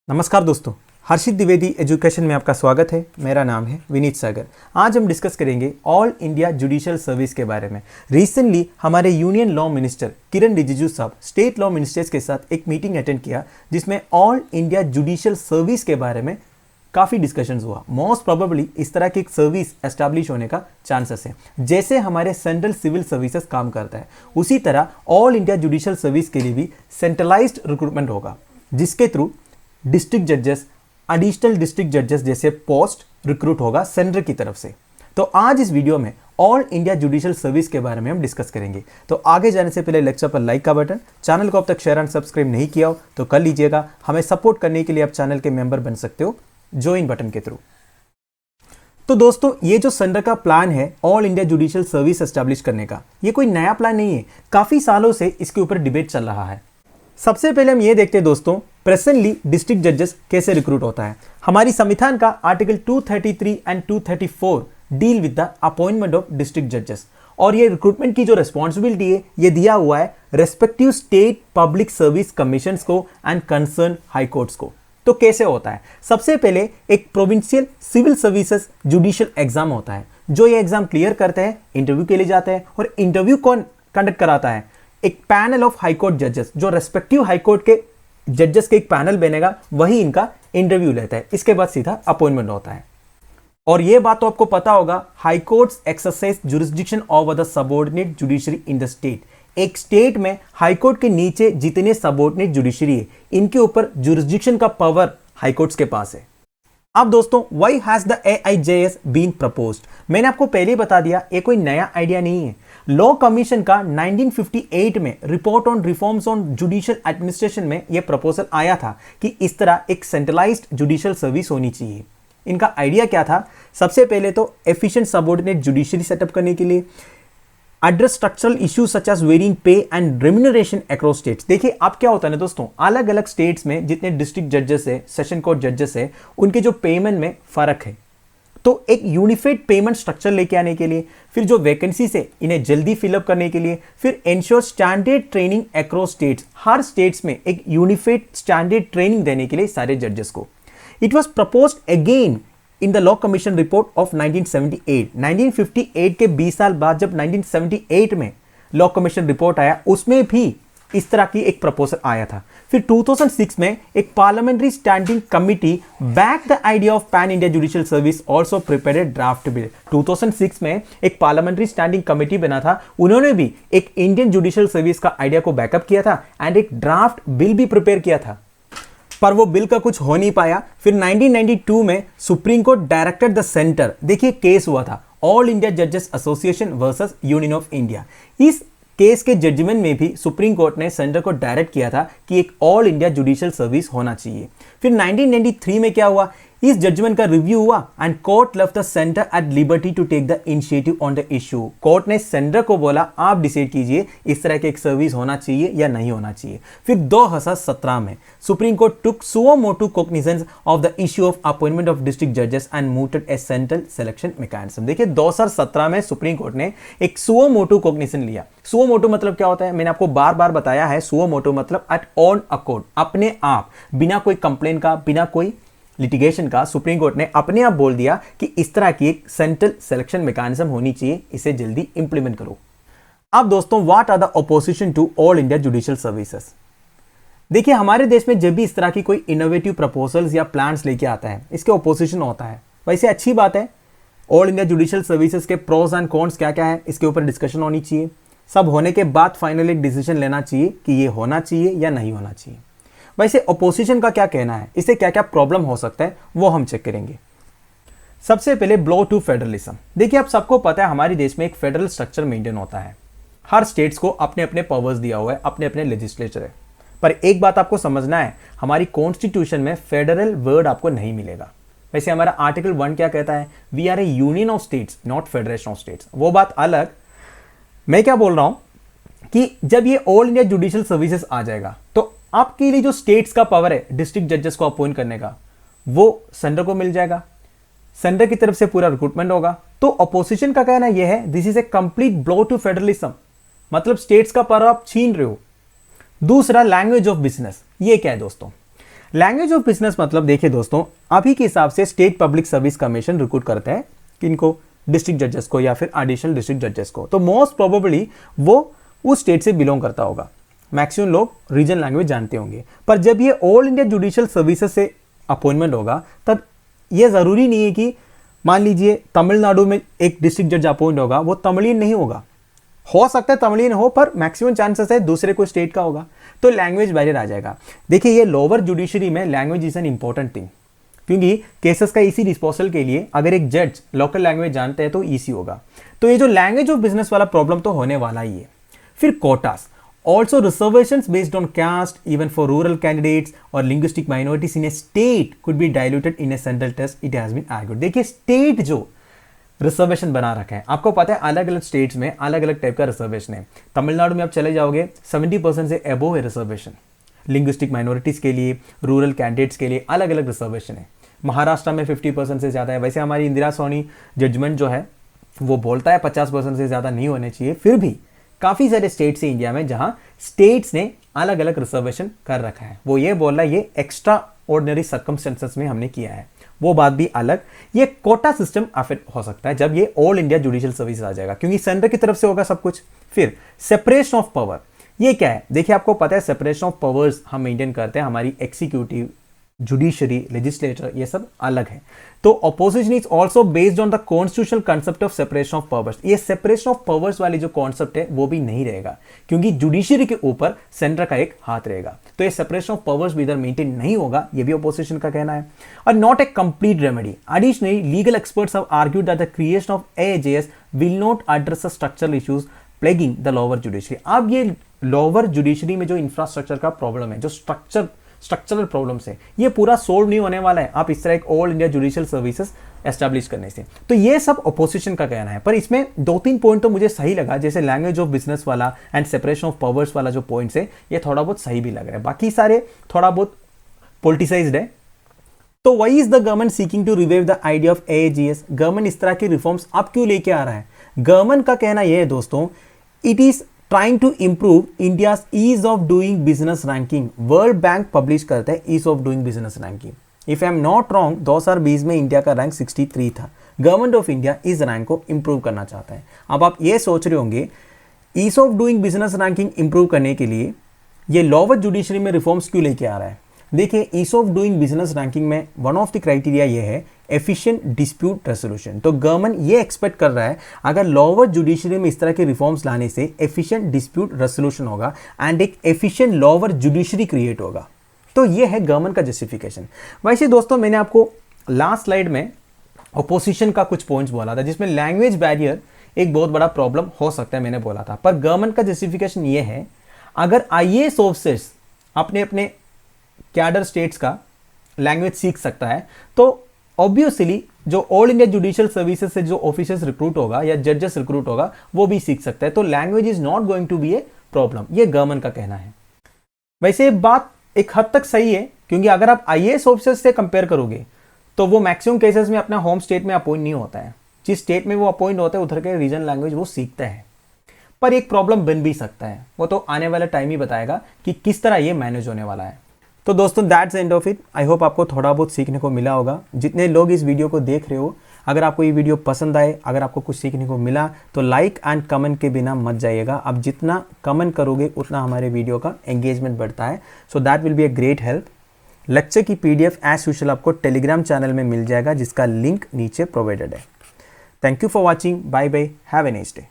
नमस्कार दोस्तों, हर्षित द्विवेदी एजुकेशन में आपका स्वागत है। मेरा नाम है विनीत सागर। आज हम डिस्कस करेंगे ऑल इंडिया जुडिशियल सर्विस के बारे में। रिसेंटली हमारे यूनियन लॉ मिनिस्टर किरण रिजिजू साहब स्टेट लॉ मिनिस्टर्स के साथ एक मीटिंग अटेंड किया जिसमें ऑल इंडिया जुडिशियल सर्विस के बारे में काफ़ी डिस्कशंस हुआ। मोस्ट प्रोबेबली इस तरह की एक सर्विस एस्टैब्लिश होने का चांसेस है। जैसे हमारे सेंट्रल सिविल सर्विसेज काम करता है उसी तरह ऑल इंडिया जुडिशियल सर्विस के लिए भी सेंट्रलाइज्ड रिक्रूटमेंट होगा, जिसके थ्रू डिस्ट्रिक्ट जजेस, एडिशनल डिस्ट्रिक्ट जजेस जैसे पोस्ट रिक्रूट होगा सेंटर की तरफ से। तो आज इस वीडियो में ऑल इंडिया जुडिशियल सर्विस के बारे में हम डिस्कस करेंगे। तो आगे जाने से पहले लेक्चर पर लाइक का बटन, चैनल को अब तक शेयर एंड सब्सक्राइब नहीं किया हो तो कर लीजिएगा। हमें सपोर्ट करने के लिए आप चैनल के मेंबर बन सकते हो ज्वाइन बटन के थ्रू। तो दोस्तों, ये जो सेंटर का प्लान है all India judicial service establish करने का, ये कोई नया प्लान नहीं है। काफी सालों से इसके ऊपर डिबेट चल रहा है। सबसे पहले हम ये देखते हैं दोस्तों, प्रेजेंटली डिस्ट्रिक्ट जजेस कैसे रिक्रूट होता है। हमारी संविधान का article 233 and 234 deal with the appointment of district जजेस, और ये रिक्रूटमेंट की जो रिस्पॉन्सिबिलिटी है ये दिया हुआ है respective state public service commissions को एंड कंसर्न हाई कोर्ट्स को। तो कैसे होता है? सबसे पहले एक provincial civil services judicial exam होता है। जो ये एग्जाम क्लियर करते हैं इंटरव्यू के लिए जाते हैं, और इंटरव्यू कौन कंडक्ट कराता है? एक पैनल ऑफ हाई कोर्ट जजेस, जो रेस्पेक्टिव हाई कोर्ट के जजेस के एक पैनल बनेगा, वही इनका इंटरव्यू लेता है। इसके बाद सीधा अपॉइंटमेंट होता है। और यह बात तो आपको पता होगा, high courts exercise jurisdiction over the subordinate judiciary in the state. एक स्टेट में हाई कोर्ट के नीचे जितने सबऑर्डिनेट जुडिशरी है, इनके ऊपर जुरिस्डिक्शन का पावर हाई कोर्ट्स के पास है। अब दोस्तों, why has the AIJS been proposed? मैंने आपको पहले ही बता दिया, ये कोई नया आइडिया नहीं है। लॉ कमीशन का 1958 में report on reforms on judicial administration में यह प्रपोजल आया था कि इस तरह एक सेंट्रलाइज्ड जुडिशियल सर्विस होनी चाहिए। इनका आइडिया क्या था? सबसे पहले तो एफिशिएंट सबऑर्डिनेट जुडिशरी सेटअप करने के लिए, address structural issues such as varying pay and remuneration across states. देखिए अब क्या होता है ना दोस्तों, अलग अलग स्टेट्स में जितने डिस्ट्रिक्ट जजेस है, सेशन कोर्ट जजेस है, उनके जो पेमेंट में फर्क है। तो एक यूनिफाइड पेमेंट स्ट्रक्चर लेके आने के लिए, फिर जो वैकेंसीज है इन्हें जल्दी फिलअप करने के लिए, फिर ensure standard training across states, हर स्टेट्स में एक यूनिफाइड स्टैंडर्ड ट्रेनिंग देने के लिए सारे जजेस को। It was proposed again in the law commission report of 1978। 1958 के 20 साल बाद जब 1978 में लॉ कमीशन रिपोर्ट आया, उसमें भी इस तरह की एक प्रपोजल आया था। फिर 2006 में एक parliamentary standing committee back the idea of pan India judicial service also prepared draft bill. 2006 में एक पार्लियामेंट्री स्टैंडिंग कमिटी बना था, उन्होंने भी एक इंडियन जुडिशियल सर्विस का आइडिया को बैकअप किया था एंड एक ड्राफ्ट बिल भी प्रिपेयर किया था, पर वो बिल का कुछ हो नहीं पाया। फिर 1992 में supreme court directed the centre, देखिए केस हुआ था ऑल इंडिया जजेस association versus union of India. इस केस के जजमेंट में भी सुप्रीम कोर्ट ने सेंटर को डायरेक्ट किया था कि एक ऑल इंडिया जुडिशियल सर्विस होना चाहिए। फिर 1993 में क्या हुआ, इस जजमेंट का रिव्यू हुआ and court left the centre at liberty to take the initiative on the issue. Court ने सेंटर को बोला आप डिसाइड कीजिए इस तरह के एक सर्विस होना चाहिए या नहीं होना चाहिए। फिर 2017 में supreme court took suo motu cognizance of the issue of appointment of district जजेस and mooted a central selection mechanism. देखिए 2017 में सुप्रीम कोर्ट ने एक सुओ मोटो कॉग्निशन लिया। सुओ मोटो मतलब क्या होता है? मैंने आपको बार बार बताया है, सुओ मोटो मतलब एट ऑन अकॉर्ड, अपने आप, बिना कोई कंप्लेन का, बिना कोई लिटिगेशन का, सुप्रीम कोर्ट ने अपने आप बोल दिया कि इस तरह की एक सेंट्रल सिलेक्शन मैकेनिज्म होनी चाहिए, इसे जल्दी इंप्लीमेंट करो। अब दोस्तों, what are the opposition to all India judicial services? देखिए हमारे देश में जब भी इस तरह की कोई इनोवेटिव प्रपोजल्स या प्लान्स लेके आता है, इसके ऑपोजिशन होता है। वैसे अच्छी बात है, ऑल इंडिया जुडिशियल सर्विसेज के प्रोज एंड कॉन्स क्या क्या है इसके ऊपर डिस्कशन होनी चाहिए। सब होने के बाद फाइनल एक डिसीजन लेना चाहिए कि ये होना चाहिए या नहीं होना चाहिए। वैसे ऑपोजिशन का क्या कहना है, इससे क्या क्या प्रॉब्लम हो सकता है वो हम चेक करेंगे। सबसे पहले ब्लो टू फेडरलिज्म। देखिए आप सबको पता है हमारे देश में एक फेडरल स्ट्रक्चर मेंटेन होता है। हर स्टेट्स को अपने अपने पावर्स दिया हुआ है, अपने अपने लेजिस्लेचर है। पर एक बात आपको समझना है, हमारी कॉन्स्टिट्यूशन में फेडरल वर्ड आपको नहीं मिलेगा। वैसे हमारा आर्टिकल 1 क्या कहता है? We are a union of states not federation of states. वो बात अलग। मैं क्या बोल रहा हूं कि जब ये ऑल इंडिया जुडिशियल सर्विसेज आ जाएगा तो आपके लिए जो स्टेट्स का पावर है डिस्ट्रिक्ट जजेस को अपॉइंट करने का, वो सेंटर को मिल जाएगा। सेंटर की तरफ से पूरा रिक्रूटमेंट होगा। तो अपोजिशन का कहना यह है this is a complete blow to federalism, मतलब स्टेट्स का पावर आप छीन रहे हो। दूसरा, लैंग्वेज ऑफ बिजनेस। ये क्या है दोस्तों? लैंग्वेज ऑफ बिजनेस मतलब देखिए दोस्तों, अभी के हिसाब से state public service commission recruit करता है किनको, डिस्ट्रिक्ट जजेस को या फिर एडिशनल डिस्ट्रिक्ट जजेस को। तो मोस्ट प्रोबेबली वो उस स्टेट से बिलोंग करता होगा। मैक्सिमम लोग रीजनल लैंग्वेज जानते होंगे। पर जब ये ऑल इंडिया जुडिशियल सर्विसेज से अपॉइंटमेंट होगा तब ये ज़रूरी नहीं है कि मान लीजिए तमिलनाडु में एक डिस्ट्रिक्ट जज अपॉइंट होगा, वो तमिलियन नहीं होगा। हो सकता है तमिलियन हो, पर मैक्सिमम चांसेस है दूसरे कोई स्टेट का होगा, तो लैंग्वेज बैरियर आ जाएगा। देखिए ये लोअर जुडिशरी में language is an important thing, क्योंकि केसेस का इसी डिस्पोजल के लिए अगर एक जज लोकल लैंग्वेज जानते हैं तो ईजी होगा। तो ये जो लैंग्वेज ऑफ बिजनेस वाला प्रॉब्लम तो होने वाला ही है। फिर quotas, also reservations based on caste even for rural candidates or linguistic minorities in a state could be diluted in a central test, it has been argued। देखिए state जो reservation बना रखा है, आपको पता है अलग अलग स्टेट्स में अलग अलग टाइप का रिजर्वेशन है। तमिलनाडु में आप चले जाओगे 70% से अबोव है रिजर्वेशन, लिंग्विस्टिक माइनॉरिटीज के लिए, रूरल कैंडिडेट्स के लिए अलग अलग रिजर्वेशन है। महाराष्ट्र में 50% से ज़्यादा है। वैसे हमारी इंदिरा सोनी जजमेंट जो है वो बोलता है 50% से ज़्यादा नहीं होने चाहिए, फिर भी काफ़ी सारे स्टेट्स हैं इंडिया में जहां स्टेट्स ने अलग अलग रिजर्वेशन कर रखा है। वो ये बोल रहा है ये एक्स्ट्रा ऑर्डिनरी सर्कमस्टेंसेस में हमने किया है, वो बात भी अलग। ये कोटा सिस्टम अफेक्ट हो सकता है जब ये ऑल इंडिया जुडिशियल सर्विस आ जाएगा, क्योंकि सेंटर की तरफ से होगा सब कुछ। फिर सेपरेशन ऑफ पावर, ये क्या है? देखिए आपको पता है सेपरेशन ऑफ पावर्स हम मेंटेन करते हैं, हमारी एक्सिक्यूटिव, जुडिशरी, लेजिस्लेटर, ये सब अलग है। तो opposition is also based on the constitutional concept of separation of powers. ये सेपरेशन ऑफ पावर्स वाली जो कॉन्सेप्ट है वो भी नहीं रहेगा, क्योंकि जुडिशरी के ऊपर सेंटर का एक हाथ रहेगा। तो ये सेपरेशन ऑफ पावर्स भी इधर मेंटेन नहीं होगा, ये भी ऑपोजिशन का कहना है। और not a complete remedy. Additionally legal experts have argued that the creation of AJS will not address the structural issues plaguing the lower judiciary. अब ये लोअर जुडिशरी में जो इंफ्रास्ट्रक्चर का प्रॉब्लम है, जो स्ट्रक्चरल प्रॉब्लम्स है, ये पूरा सोल्व नहीं होने वाला है आप इस तरह एक all India judicial services establish करने से। तो ये सब अपोजिशन का कहना है। पर इसमें 2-3 पॉइंट तो मुझे सही लगा, जैसे लैंग्वेज ऑफ बिजनेस वाला एंड सेपरेशन ऑफ पावर्स वाला जो पॉइंट्स है, ये थोड़ा बहुत सही भी लग रहा है। बाकी सारे थोड़ा बहुत पॉलिटिसाइज्ड है। तो why is the government seeking to revive the idea of AJS? Government इस तरह की रिफॉर्म्स अब क्यों लेके आ रहा है? गवर्नमेंट का कहना यह है दोस्तों, it is trying to improve India's ease of doing business ranking. World Bank publish करता है ease of doing business ranking. If I am not wrong 2020 में इंडिया का रैंक 63 था। गवर्नमेंट ऑफ इंडिया इस रैंक को इंप्रूव करना चाहता है। अब आप ये सोच रहे होंगे ease of doing business ranking improve करने के लिए ये लोअर जुडिशरी में रिफॉर्म्स क्यों लेके आ रहा है? देखिए ease of doing business ranking में वन ऑफ द क्राइटेरिया ये है एफिशिएंट डिस्प्यूट रेजोल्यूशन। तो गवर्नमेंट ये एक्सपेक्ट कर रहा है अगर लोअर जुडिशरी में इस तरह के रिफॉर्म्स लाने से एफिशिएंट डिस्प्यूट रेजोल्यूशन होगा एंड एक एफिशिएंट लोअर जुडिशरी क्रिएट होगा। तो ये है गवर्नमेंट का जस्टिफिकेशन। वैसे दोस्तों मैंने आपको लास्ट स्लाइड में अपोजिशन का कुछ पॉइंट्स बोला था जिसमें लैंग्वेज बैरियर एक बहुत बड़ा प्रॉब्लम हो सकता है, मैंने बोला था। पर गवर्नमेंट का जस्टिफिकेशन ये है अगर IAS ऑफिसर्स अपने अपने कैडर स्टेट्स का लैंग्वेज सीख सकता है तो ऑब्वियसली जो ऑल इंडिया जुडिशियल सर्विसेज से जो ऑफिसर्स रिक्रूट होगा या जजेस रिक्रूट होगा वो भी सीख सकता है। तो language is not going to be a problem, ये गवर्नमेंट का कहना है। वैसे बात एक हद तक सही है, क्योंकि अगर आप IAS ऑफिसर्स से कंपेयर करोगे तो वो मैक्सिमम केसेस में अपना होम स्टेट में अपॉइंट नहीं होता है। जिस स्टेट में वो अपॉइंट होता है उधर के रीजनल लैंग्वेज वो सीखता है। पर एक प्रॉब्लम बन भी सकता है, वो तो आने वाला टाइम ही बताएगा कि किस तरह ये मैनेज होने वाला है। तो दोस्तों that's end of it. I hope आपको थोड़ा बहुत सीखने को मिला होगा। जितने लोग इस वीडियो को देख रहे हो, अगर आपको ये वीडियो पसंद आए, अगर आपको कुछ सीखने को मिला तो लाइक एंड कमेंट के बिना मत जाइएगा। आप जितना कमेंट करोगे उतना हमारे वीडियो का एंगेजमेंट बढ़ता है। So that will be a great help. Lecture की PDF एज यूजुअल आपको टेलीग्राम चैनल में मिल जाएगा जिसका लिंक नीचे प्रोवाइडेड है। Thank you for watching. Bye bye. Have a nice day.